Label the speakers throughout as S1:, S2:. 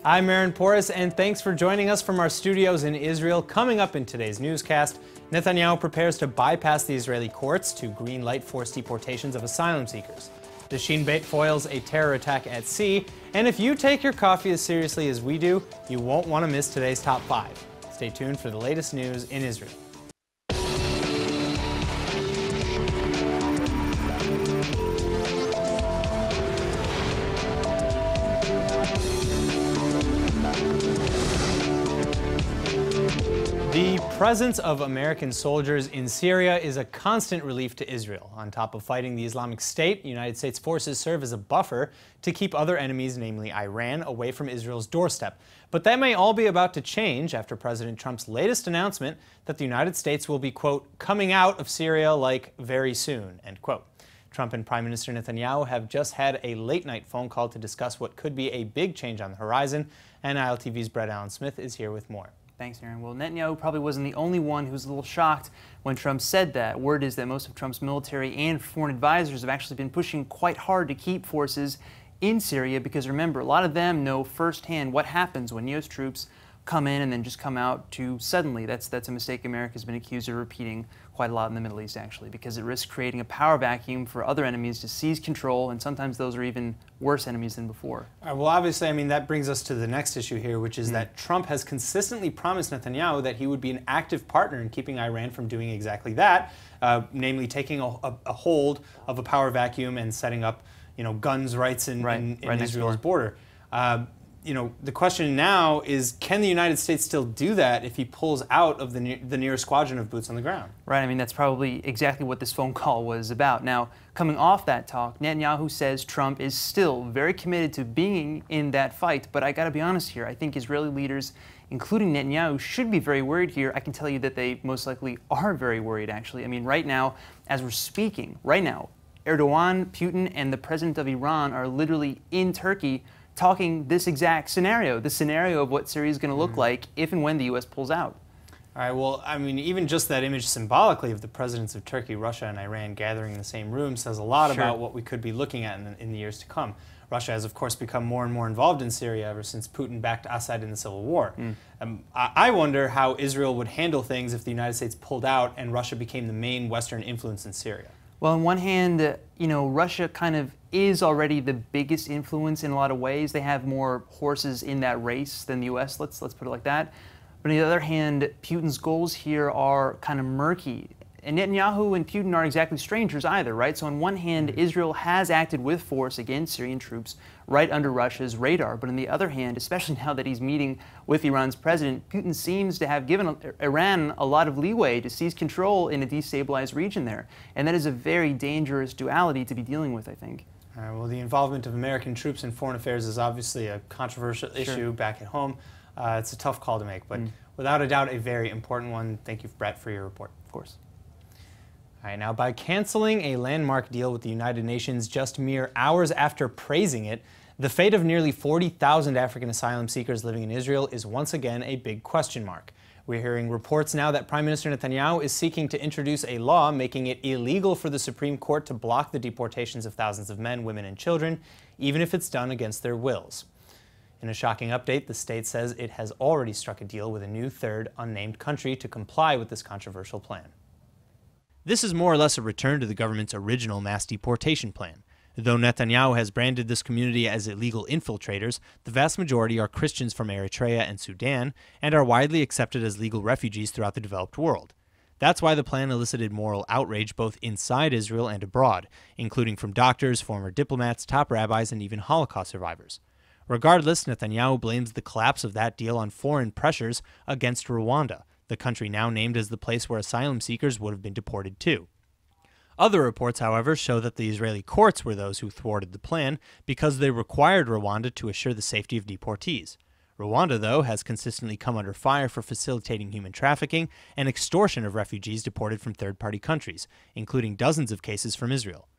S1: I'm Aaron Porras, and thanks for joining us from our studios in Israel. Coming up in today's newscast, Netanyahu prepares to bypass the Israeli courts to green-light forced deportations of asylum seekers. The Shin Bet foils a terror attack at sea, and if you take your coffee as seriously as we do, you won't want to miss today's Top 5. Stay tuned for the latest news in Israel. The presence of American soldiers in Syria is a constant relief to Israel. On top of fighting the Islamic State, United States forces serve as a buffer to keep other enemies, namely Iran, away from Israel's doorstep. But that may all be about to change after President Trump's latest announcement that the United States will be, quote, coming out of Syria like very soon, end quote. Trump and Prime Minister Netanyahu have just had a late-night phone call to discuss what could be a big change on the horizon, and ILTV's Brett Allen Smith is here with more.
S2: Thanks, Aaron. Well, Netanyahu probably wasn't the only one who was a little shocked when Trump said that. Word is that most of Trump's military and foreign advisors have actually been pushing quite hard to keep forces in Syria because, remember, a lot of them know firsthand what happens when U.S. troops come in and then just come out too suddenly. That's a mistake America's been accused of repeating quite a lot in the Middle East, actually, because it risks creating a power vacuum for other enemies to seize control, and sometimes those are even worse enemies than before.
S1: Well, obviously, I mean, that brings us to the next issue here, which is that Trump has consistently promised Netanyahu that he would be an active partner in keeping Iran from doing exactly that, namely taking a hold of a power vacuum and setting up, guns rights in Israel's border. The question now is, can the United States still do that if he pulls out of the nearest squadron of boots on the ground?
S2: Right. I mean, that's probably exactly what this phone call was about. Now, coming off that talk, Netanyahu says Trump is still very committed to being in that fight. But I got to be honest here. I think Israeli leaders, including Netanyahu, should be very worried here. I can tell you that they most likely are very worried, actually. I mean, right now, as we're speaking, Erdogan, Putin, and the president of Iran are literally in Turkey talking this exact scenario, the scenario of what Syria is going to look like if and when the U.S. pulls out.
S1: All right, well, I mean, even just that image symbolically of the presidents of Turkey, Russia, and Iran gathering in the same room says a lot about what we could be looking at in the years to come. Russia has, of course, become more and more involved in Syria ever since Putin backed Assad in the civil war. I wonder how Israel would handle things if the United States pulled out and Russia became the main Western influence in Syria.
S2: Well, on one hand, Russia kind of is already the biggest influence in a lot of ways. They have more horses in that race than the U.S., let's put it like that. But on the other hand, Putin's goals here are kind of murky. And Netanyahu and Putin aren't exactly strangers either, right? So on one hand, Israel has acted with force against Syrian troops right under Russia's radar. But on the other hand, especially now that he's meeting with Iran's president, Putin seems to have given Iran a lot of leeway to seize control in a destabilized region there. And that is a very dangerous duality to be dealing with, I think.
S1: Well, the involvement of American troops in foreign affairs is obviously a controversial issue back at home. It's a tough call to make, but without a doubt, a very important one. Thank you, Brett, for your report.
S2: Of course.
S1: All right, now, by canceling a landmark deal with the United Nations just mere hours after praising it, the fate of nearly 40,000 African asylum seekers living in Israel is once again a big question mark. We're hearing reports now that Prime Minister Netanyahu is seeking to introduce a law making it illegal for the Supreme Court to block the deportations of thousands of men, women, and children, even if it's done against their wills. In a shocking update, the state says it has already struck a deal with a new third unnamed country to comply with this controversial plan. This is more or less a return to the government's original mass deportation plan. Though Netanyahu has branded this community as illegal infiltrators, the vast majority are Christians from Eritrea and Sudan and are widely accepted as legal refugees throughout the developed world. That's why the plan elicited moral outrage both inside Israel and abroad, including from doctors, former diplomats, top rabbis, and even Holocaust survivors. Regardless, Netanyahu blames the collapse of that deal on foreign pressures against Rwanda, the country now named as the place where asylum seekers would have been deported to. Other reports, however, show that the Israeli courts were those who thwarted the plan because they required Rwanda to assure the safety of deportees. Rwanda, though, has consistently come under fire for facilitating human trafficking and extortion of refugees deported from third-party countries, including dozens of cases from Israel.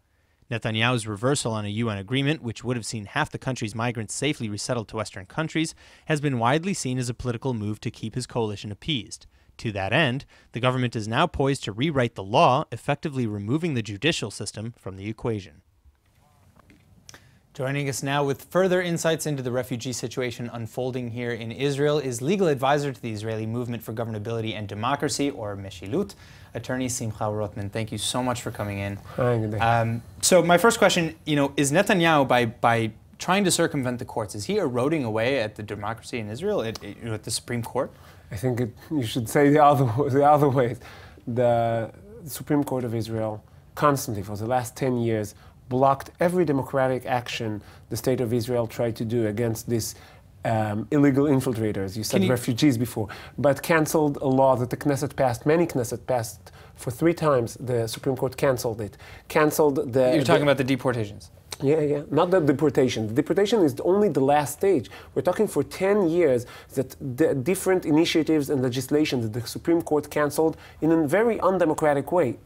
S1: Netanyahu's reversal on a UN agreement, which would have seen half the country's migrants safely resettled to Western countries, has been widely seen as a political move to keep his coalition appeased. To that end, the government is now poised to rewrite the law, effectively removing the judicial system from the equation. Joining us now with further insights into the refugee situation unfolding here in Israel is legal advisor to the Israeli Movement for Governability and Democracy, or Meshilut, attorney Simcha Rotman. Thank you so much for coming in.
S3: Hi, good day.
S1: So my first question, is Netanyahu, by trying to circumvent the courts, is he eroding away at the democracy in Israel, at the Supreme Court?
S3: I think you should say the other way. The Supreme Court of Israel constantly, for the last 10 years, blocked every democratic action the State of Israel tried to do against these illegal infiltrators. You said refugees before, but canceled a law that the Knesset passed, many Knesset passed for 3 times. The Supreme Court canceled it. Canceled the...
S1: You're talking about the deportations?
S3: Yeah. Not the deportation. The deportation is only the last stage. We're talking for 10 years that the different initiatives and legislation that the Supreme Court canceled in a very undemocratic way.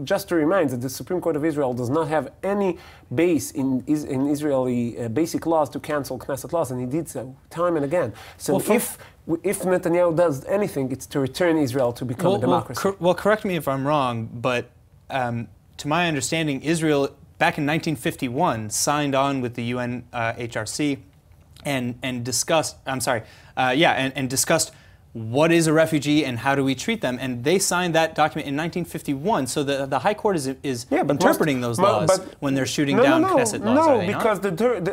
S3: Just to remind that the Supreme Court of Israel does not have any base in Israeli basic laws to cancel Knesset laws, and he did so time and again. So if Netanyahu does anything, it's to return Israel to become a democracy.
S1: Well, correct me if I'm wrong, but to my understanding, Israel back in 1951, signed on with the UN HRC and discussed. And discussed what is a refugee and how do we treat them. And they signed that document in 1951. So the High Court is interpreting those laws when they're shooting down Knesset laws.
S3: No, because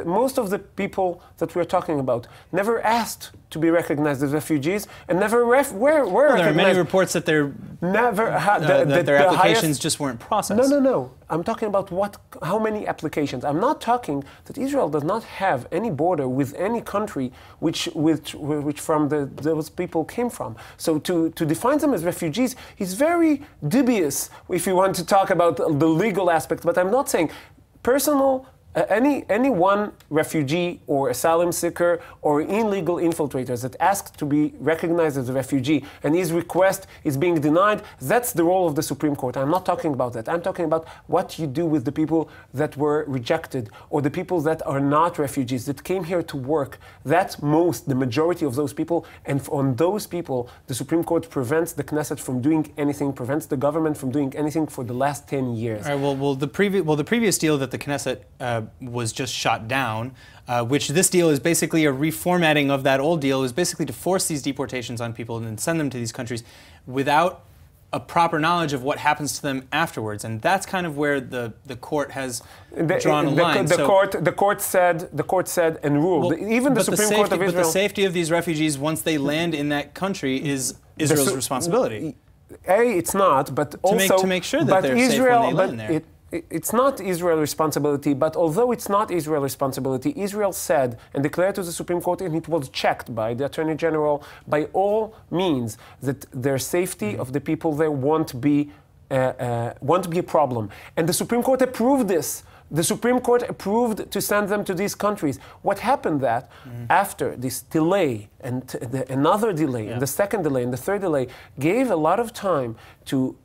S3: most of the people that we're talking about never asked to be recognized as refugees and never were recognized.
S1: There are many reports that their applications just weren't processed.
S3: No. I'm talking about how many applications. I'm not talking that Israel does not have any border with any country which from those people came from. So to define them as refugees is very dubious if you want to talk about the legal aspect. But I'm not saying personal. Any one refugee or asylum seeker or illegal infiltrators that asks to be recognized as a refugee and his request is being denied, that's the role of the Supreme Court. I'm not talking about that. I'm talking about what you do with the people that were rejected or the people that are not refugees, that came here to work. That's the majority of those people. And on those people, the Supreme Court prevents the Knesset from doing anything, prevents the government from doing anything for the last 10 years.
S1: All right, the previous deal that the Knesset was just shot down, which this deal is basically a reformatting of that old deal, is basically to force these deportations on people and then send them to these countries without a proper knowledge of what happens to them afterwards. And that's kind of where the court has drawn a line.
S3: The court said and ruled. Even the Supreme Court of Israel.
S1: But the safety of these refugees once they land in that country is Israel's responsibility.
S3: It's not, but also
S1: to make sure that they're safe when they land there.
S3: It's not Israel's responsibility, but although it's not Israel's responsibility, Israel said and declared to the Supreme Court, and it was checked by the Attorney General, by all means, that their safety of the people there won't be a problem. And the Supreme Court approved this. The Supreme Court approved to send them to these countries. What happened that after this delay and another delay and the second delay and the third delay gave a lot of time to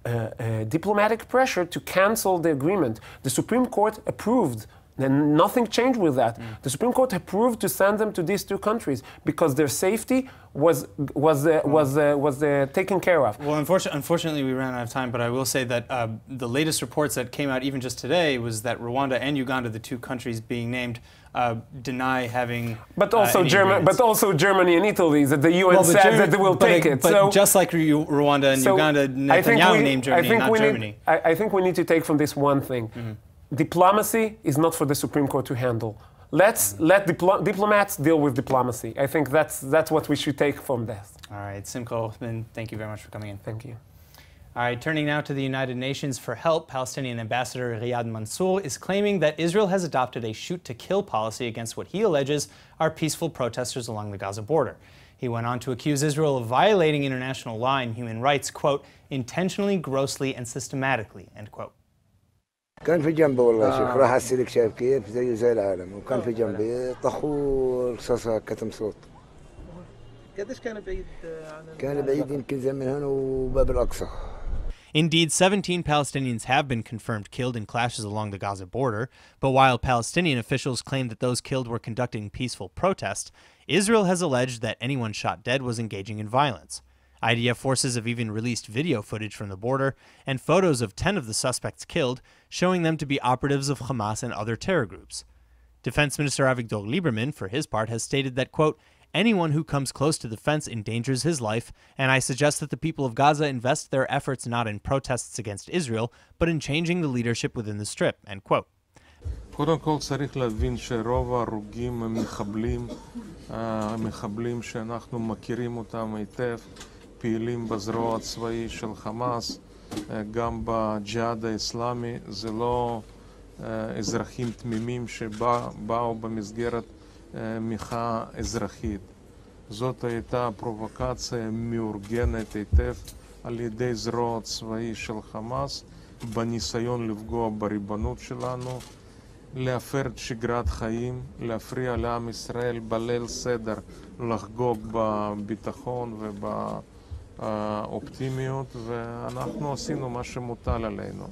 S3: diplomatic pressure to cancel the agreement. The Supreme Court approved. And nothing changed with that. The Supreme Court approved to send them to these 2 countries because their safety was taken care of.
S1: Well, unfortunately, we ran out of time. But I will say that the latest reports that came out even just today was that Rwanda and Uganda, the 2 countries being named, deny having.
S3: But also Germany and Italy, that the UN said that they will take it.
S1: But just like Rwanda and Uganda, Netanyahu named Germany, not Germany.
S3: I think we need to take from this one thing. Diplomacy is not for the Supreme Court to handle. Let's let diplomats deal with diplomacy. I think that's what we should take from this.
S1: All right, Simcha Rotman, thank you very much for coming in.
S3: Thank you.
S1: All right, turning now to the United Nations for help, Palestinian Ambassador Riyad Mansour is claiming that Israel has adopted a shoot-to-kill policy against what he alleges are peaceful protesters along the Gaza border. He went on to accuse Israel of violating international law and human rights, quote, intentionally, grossly, and systematically, end quote.
S4: كان في جنبه والله شوف راح السلك شايف كيف زي العالم وكان في جنبي طخوا رصاصة كتم صوت.
S5: قديش كان بعيد
S4: كان بعيد يمكن زي من هنا وباب الأقصى.
S1: Indeed, 17 Palestinians have been confirmed killed in clashes along the Gaza border, but while Palestinian officials claim that those killed were conducting peaceful protests, Israel has alleged that anyone shot dead was engaging in violence. IDF forces have even released video footage from the border and photos of 10 of the suspects killed, showing them to be operatives of Hamas and other terror groups. Defense Minister Avigdor Lieberman, for his part, has stated that, quote, anyone who comes close to the fence endangers his life, and I suggest that the people of Gaza invest their efforts not in protests against Israel, but in changing the leadership within the Strip, end quote.
S6: קודם כל צריך להבין שרוב ההרוגים הם מחבלים שאנחנו מכירים אותם היטב, פעילים בזרוע הצבאי של חמאס, גם בג'יהאד האסלאמי, זה לא אזרחים תמימים שבאו במסגרת מחאה אזרחית. זאת הייתה פרובוקציה מאורגנת היטב על ידי זרוע צבאי של חמאס, בניסיון לפגוע בריבונות שלנו, להפר את שגרת חיים, להפריע לעם ישראל בליל סדר, לחגוג בביטחון ובאופטימיות, ואנחנו עשינו מה שמוטל עלינו.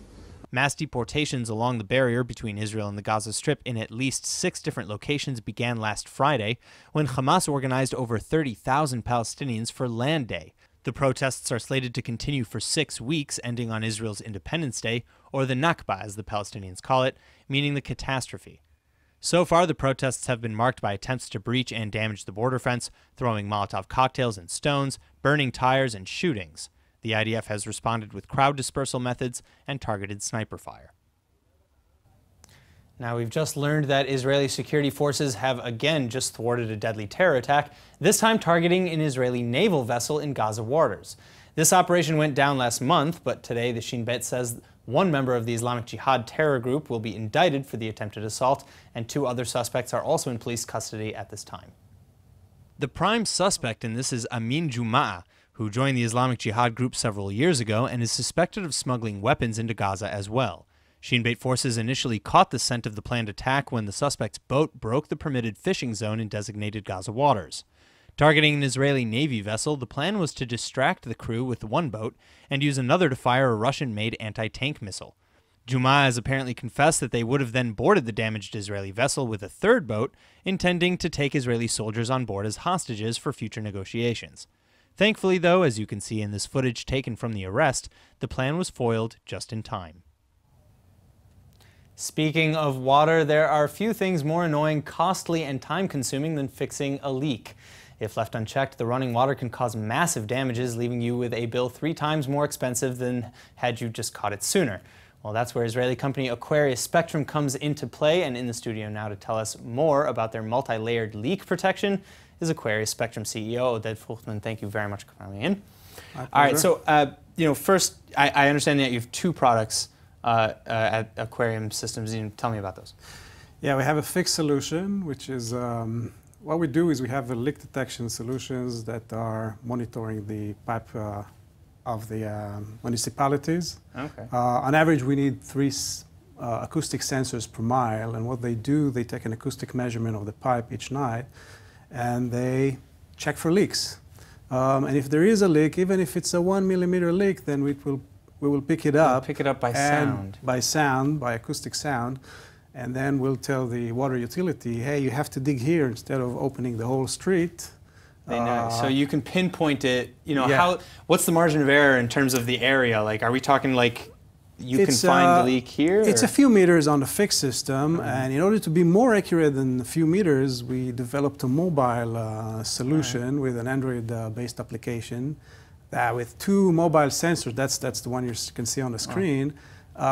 S1: Mass deportations along the barrier between Israel and the Gaza Strip in at least 6 different locations began last Friday, when Hamas organized over 30,000 Palestinians for Land Day. The protests are slated to continue for 6 weeks, ending on Israel's Independence Day, or the Nakba as the Palestinians call it, meaning the catastrophe. So far, the protests have been marked by attempts to breach and damage the border fence, throwing Molotov cocktails and stones, burning tires, and shootings. The IDF has responded with crowd dispersal methods and targeted sniper fire. Now, we've just learned that Israeli security forces have again just thwarted a deadly terror attack, this time targeting an Israeli naval vessel in Gaza waters. This operation went down last month, but today the Shin Bet says one member of the Islamic Jihad terror group will be indicted for the attempted assault, and 2 other suspects are also in police custody at this time. The prime suspect in this is Amin Jumaa, who joined the Islamic Jihad group several years ago and is suspected of smuggling weapons into Gaza as well. Shin Bet forces initially caught the scent of the planned attack when the suspect's boat broke the permitted fishing zone in designated Gaza waters. Targeting an Israeli Navy vessel, the plan was to distract the crew with one boat and use another to fire a Russian-made anti-tank missile. Jumaa has apparently confessed that they would have then boarded the damaged Israeli vessel with a third boat, intending to take Israeli soldiers on board as hostages for future negotiations. Thankfully, though, as you can see in this footage taken from the arrest, the plan was foiled just in time. Speaking of water, there are few things more annoying, costly, and time-consuming than fixing a leak. If left unchecked, the running water can cause massive damages, leaving you with a bill 3 times more expensive than had you just caught it sooner. Well, that's where Israeli company Aquarius Spectrum comes into play, and in the studio now to tell us more about their multi-layered leak protection is Aquarius Spectrum CEO Oded Fruchtman. Thank you very much for coming in. All right, so first, I understand that you have 2 products at Aquarium Systems. Tell me about those.
S7: Yeah, we have a fixed solution, which is what we do is we have the leak detection solutions that are monitoring the pipe of the municipalities.
S1: Okay.
S7: On average, we need 3 acoustic sensors per mile, and what they do, they take an acoustic measurement of the pipe each night, and they check for leaks. And if there is a leak, even if it's a 1 millimeter leak, then we will pick it up.
S1: Pick it up by sound.
S7: By acoustic sound. And then we'll tell the water utility, hey, you have to dig here instead of opening the whole street.
S1: They know. So you can pinpoint it,
S7: Yeah.
S1: what's the margin of error in terms of the area? Like, are we talking like you can find the leak here?
S7: It's a few meters on the fixed system, and in order to be more accurate than a few meters, we developed a mobile solution with an Android-based application that with 2 mobile sensors, that's the one you can see on the screen,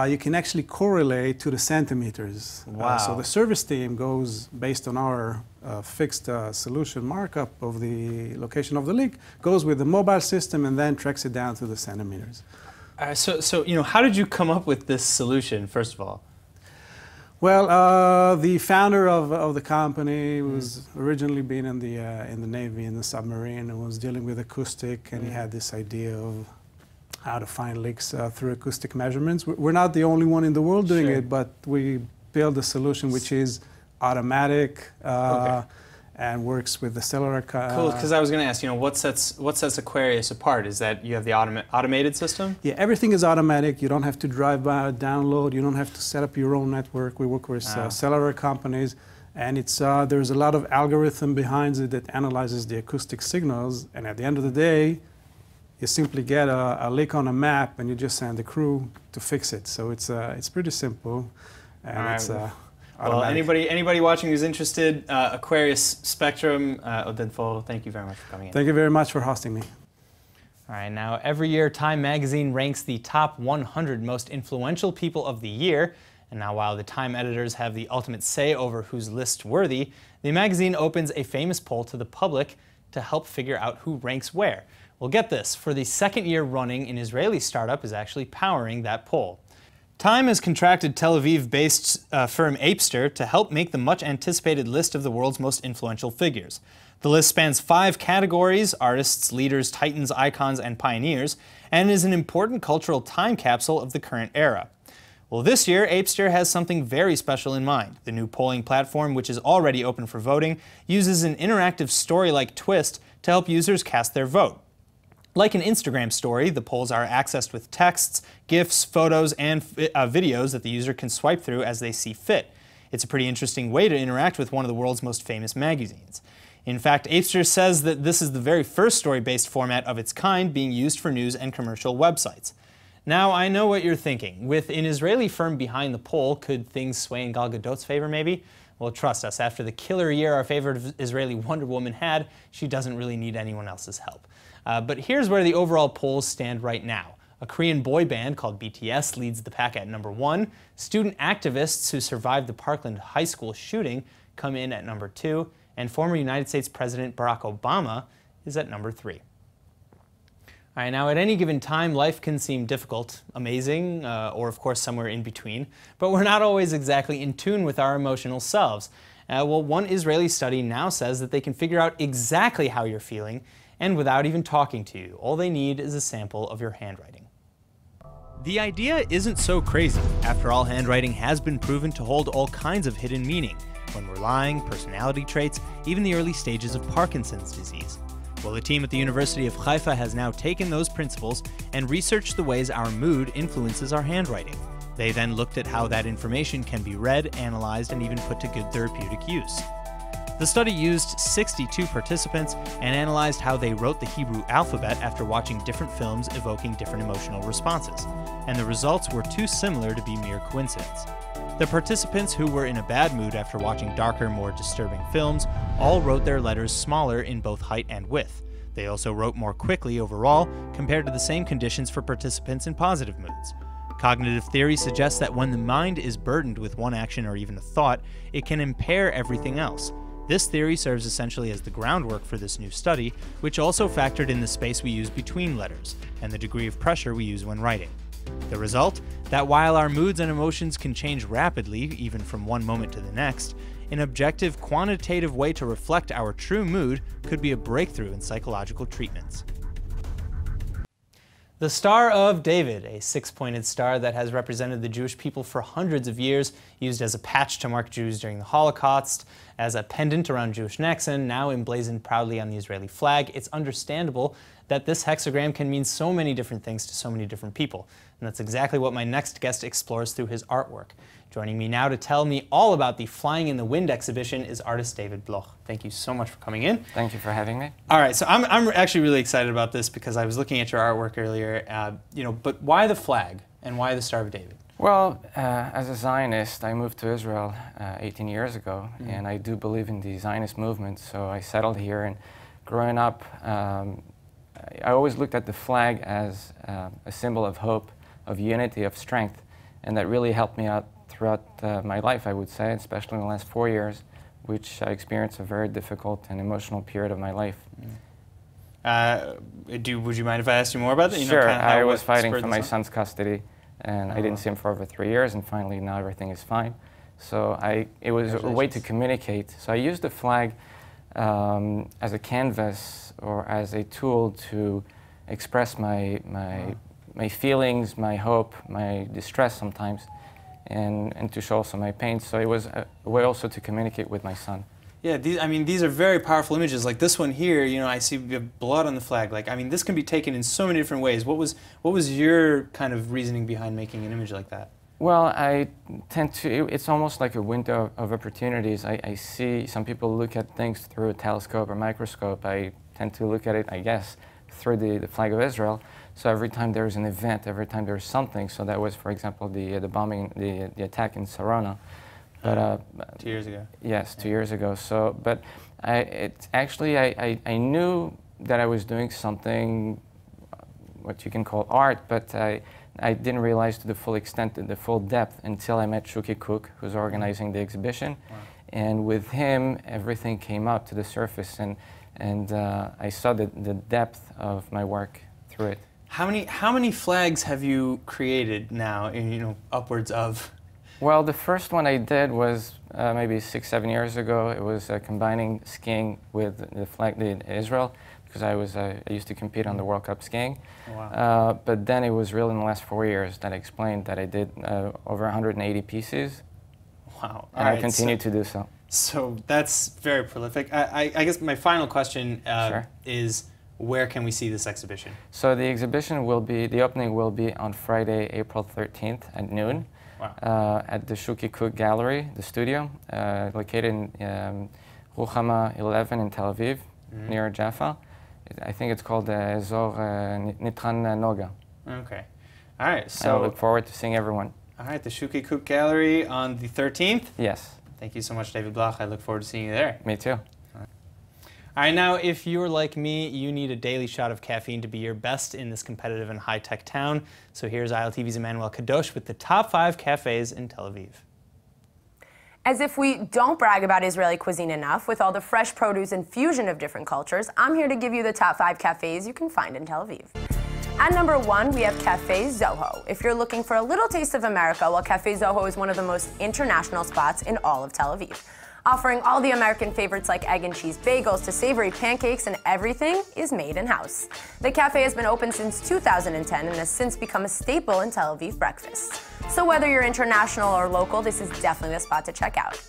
S7: you can actually correlate to the centimeters.
S1: Wow.
S7: So the service team goes based on our fixed solution markup of the location of the leak, goes with the mobile system and then tracks it down to the centimeters.
S1: So how did you come up with this solution, first of all?
S7: Well, the founder of the company was originally been in the Navy, in the submarine, and was dealing with acoustic, and he had this idea of how to find leaks through acoustic measurements. We're not the only one in the world doing it, but we built a solution which is automatic and works with the cellular.
S1: Cool, because I was going to ask, what sets Aquarius apart? Is that you have the automated system?
S7: Yeah, everything is automatic. You don't have to drive by, download. You don't have to set up your own network. We work with cellular companies, and it's there's a lot of algorithm behind it that analyzes the acoustic signals. And at the end of the day, you simply get a leak on a map, and you just send the crew to fix it. So it's pretty simple, and
S1: Well, anybody watching who's interested, Aquarius Spectrum, Oded Fol, thank you very much for coming in.
S7: Thank you very much for hosting me.
S1: All right, now every year Time magazine ranks the top 100 most influential people of the year. And now while the Time editors have the ultimate say over who's list worthy, the magazine opens a famous poll to the public to help figure out who ranks where. Well, get this, for the second year running, an Israeli startup is actually powering that poll. Time has contracted Tel Aviv-based firm Apester to help make the much-anticipated list of the world's most influential figures. The list spans 5 categories: artists, leaders, titans, icons, and pioneers, and is an important cultural time capsule of the current era. Well, this year, Apester has something very special in mind. The new polling platform, which is already open for voting, uses an interactive story-like twist to help users cast their vote. Like an Instagram story, the polls are accessed with texts, GIFs, photos, and videos that the user can swipe through as they see fit. It's a pretty interesting way to interact with one of the world's most famous magazines. In fact, Apester says that this is the very first story-based format of its kind being used for news and commercial websites. Now, I know what you're thinking. With an Israeli firm behind the poll, could things sway in Gal Gadot's favor, maybe? Well, trust us, after the killer year our favorite Israeli Wonder Woman had, she doesn't really need anyone else's help. But here's where the overall polls stand right now. A Korean boy band called BTS leads the pack at number 1. Student activists who survived the Parkland High School shooting come in at number 2. And former United States President Barack Obama is at number 3. All right, now at any given time, life can seem difficult, amazing, or of course somewhere in between, but we're not always exactly in tune with our emotional selves. Well, one Israeli study now says that they can figure out exactly how you're feeling, and without even talking to you. All they need is a sample of your handwriting. The idea isn't so crazy. After all, handwriting has been proven to hold all kinds of hidden meaning. When we're lying, personality traits, even the early stages of Parkinson's disease. Well, the team at the University of Haifa has now taken those principles and researched the ways our mood influences our handwriting. They then looked at how that information can be read, analyzed, and even put to good therapeutic use. The study used 62 participants and analyzed how they wrote the Hebrew alphabet after watching different films evoking different emotional responses, and the results were too similar to be mere coincidence. The participants who were in a bad mood after watching darker, more disturbing films all wrote their letters smaller in both height and width. They also wrote more quickly overall compared to the same conditions for participants in positive moods. Cognitive theory suggests that when the mind is burdened with one action or even a thought, it can impair everything else. This theory serves essentially as the groundwork for this new study, which also factored in the space we use between letters and the degree of pressure we use when writing. The result? That while our moods and emotions can change rapidly, even from one moment to the next, an objective, quantitative way to reflect our true mood could be a breakthrough in psychological treatments. The Star of David, a 6-pointed star that has represented the Jewish people for hundreds of years, used as a patch to mark Jews during the Holocaust, as a pendant around Jewish necks, and now emblazoned proudly on the Israeli flag. It's understandable that this hexagram can mean so many different things to so many different people. And that's exactly what my next guest explores through his artwork. Joining me now to tell me all about the Flying in the Wind exhibition is artist David Bloch. Thank you so much for coming in.
S8: Thank you for having me.
S1: All right, so I'm actually really excited about this because I was looking at your artwork earlier. But why the flag and why the Star of David?
S8: Well, as a Zionist, I moved to Israel 18 years ago, and I do believe in the Zionist movement, so I settled here. And growing up, I always looked at the flag as a symbol of hope, of unity, of strength, and that really helped me out throughout my life, I would say, especially in the last 4 years, which I experienced a very difficult and emotional period of my life.
S1: Would you mind if I asked you more about that?
S8: Sure. I was fighting for my son's custody, and I didn't see him for over 3 years, and finally now everything is fine. So it was a way to communicate. So I used the flag as a canvas or as a tool to express my feelings, my hope, my distress sometimes, and to show also my pain. So it was a way also to communicate with my son.
S1: Yeah, these are very powerful images. Like this one here, I see blood on the flag. This can be taken in so many different ways. What was your kind of reasoning behind making an image like that?
S8: Well, I tend to, it's almost like a window of opportunities. I see some people look at things through a telescope or microscope. I tend to look at it, I guess, through the flag of Israel. So every time there's an event, every time there's something, so that was, for example, the bombing, the attack in Sarona, But
S1: 2 years ago.
S8: Yes, 2 years ago. So, but I knew that I was doing something, what you can call art, but I didn't realize to the full extent, the full depth, until I met Shuki Cook, who's organizing the exhibition. Wow. And with him, everything came out to the surface, and I saw the depth of my work through it.
S1: How many flags have you created now, upwards of?
S8: Well, the first one I did was maybe 6, 7 years ago. It was combining skiing with the flag in Israel, because I used to compete on the World Cup skiing. Wow. But then it was really in the last 4 years that I explained that I did over 180 pieces.
S1: Wow.
S8: And I continue to do so.
S1: So that's very prolific. I guess my final question
S8: Sure.
S1: is, where can we see this exhibition?
S8: So the exhibition will be, the opening will be on Friday, April 13th at noon. Wow. At the Shuki Cook Gallery, the studio, located in Ruchama 11 in Tel Aviv, near Jaffa. I think it's called Ezor Nitran Noga.
S1: Okay. All right. So
S8: I look forward to seeing everyone.
S1: All right, the Shuki Cook Gallery on the 13th?
S8: Yes.
S1: Thank you so much, David Bloch. I look forward to seeing you there.
S8: Me too.
S1: All right, now, if you're like me, you need a daily shot of caffeine to be your best in this competitive and high-tech town. So here's ILTV's Emmanuel Kadosh with the top 5 cafes in Tel Aviv.
S9: As if we don't brag about Israeli cuisine enough, with all the fresh produce and fusion of different cultures, I'm here to give you the top 5 cafes you can find in Tel Aviv. At number 1, we have Cafe Zoho. If you're looking for a little taste of America, well, Cafe Zoho is one of the most international spots in all of Tel Aviv. Offering all the American favorites like egg and cheese bagels to savory pancakes, and everything is made in-house. The cafe has been open since 2010 and has since become a staple in Tel Aviv breakfasts. So whether you're international or local, this is definitely the spot to check out.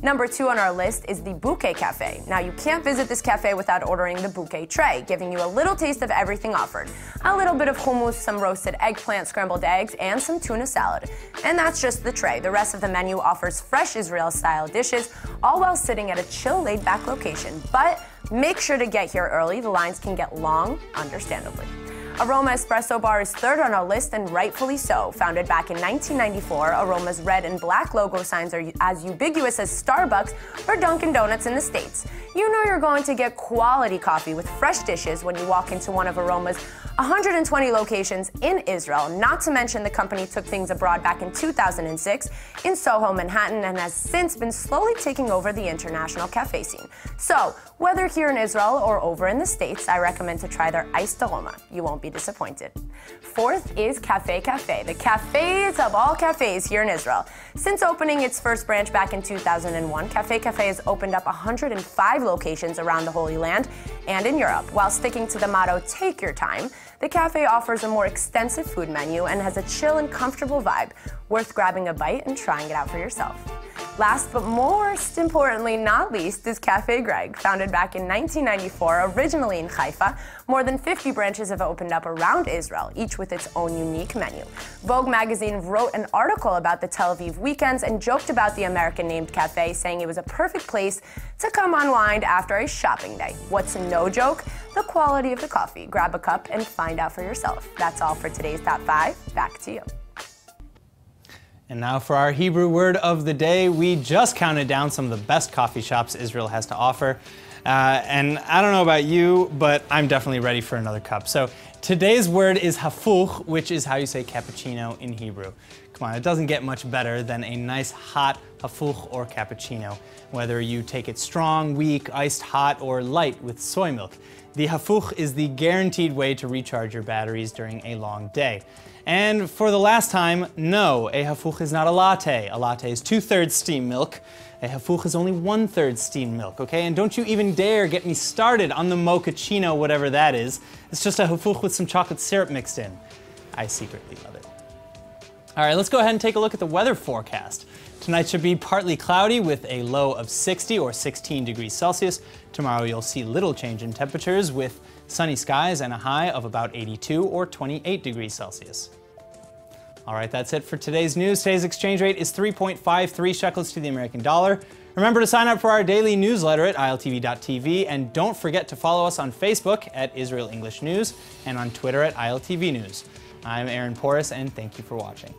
S9: Number 2 on our list is the Bouquet Cafe. Now, you can't visit this cafe without ordering the bouquet tray, giving you a little taste of everything offered. A little bit of hummus, some roasted eggplant, scrambled eggs, and some tuna salad. And that's just the tray. The rest of the menu offers fresh Israel-style dishes, all while sitting at a chill, laid-back location. But make sure to get here early. The lines can get long, understandably. Aroma Espresso Bar is 3rd on our list, and rightfully so. Founded back in 1994, Aroma's red and black logo signs are as ubiquitous as Starbucks or Dunkin' Donuts in the States. You know you're going to get quality coffee with fresh dishes when you walk into one of Aroma's 120 locations in Israel. Not to mention the company took things abroad back in 2006 in Soho, Manhattan, and has since been slowly taking over the international cafe scene. So, whether here in Israel or over in the States, I recommend to try their iced aroma. You won't be disappointed. 4th is Cafe Cafe, the cafes of all cafes here in Israel. Since opening its first branch back in 2001, Cafe Cafe has opened up 105 locations around the Holy Land and in Europe. While sticking to the motto, take your time, the cafe offers a more extensive food menu and has a chill and comfortable vibe, worth grabbing a bite and trying it out for yourself. Last but most importantly, not least, is Cafe Greg. Founded back in 1994, originally in Haifa, more than 50 branches have opened up around Israel, each with its own unique menu. Vogue magazine wrote an article about the Tel Aviv weekends and joked about the American-named cafe, saying it was a perfect place to come unwind after a shopping day. What's no joke? The quality of the coffee. Grab a cup and find out for yourself. That's all for today's Top 5. Back to you.
S1: And now for our Hebrew word of the day. We just counted down some of the best coffee shops Israel has to offer. And I don't know about you, but I'm definitely ready for another cup. So today's word is hafuch, which is how you say cappuccino in Hebrew. Come on, it doesn't get much better than a nice hot hafuch or cappuccino, whether you take it strong, weak, iced hot, or light with soy milk. The hafuch is the guaranteed way to recharge your batteries during a long day. And for the last time, no, a hafuch is not a latte. A latte is 2/3 steamed milk. A hafuch is only 1/3 steamed milk, okay? And don't you even dare get me started on the mochaccino, whatever that is. It's just a hafuch with some chocolate syrup mixed in. I secretly love it. All right, let's go ahead and take a look at the weather forecast. Tonight should be partly cloudy with a low of 60 or 16 degrees Celsius. Tomorrow you'll see little change in temperatures with sunny skies and a high of about 82 or 28 degrees Celsius. All right, that's it for today's news. Today's exchange rate is 3.53 shekels to the American dollar. Remember to sign up for our daily newsletter at iltv.tv, and don't forget to follow us on Facebook at Israel English News and on Twitter at ILTV News. I'm Aaron Porras, and thank you for watching.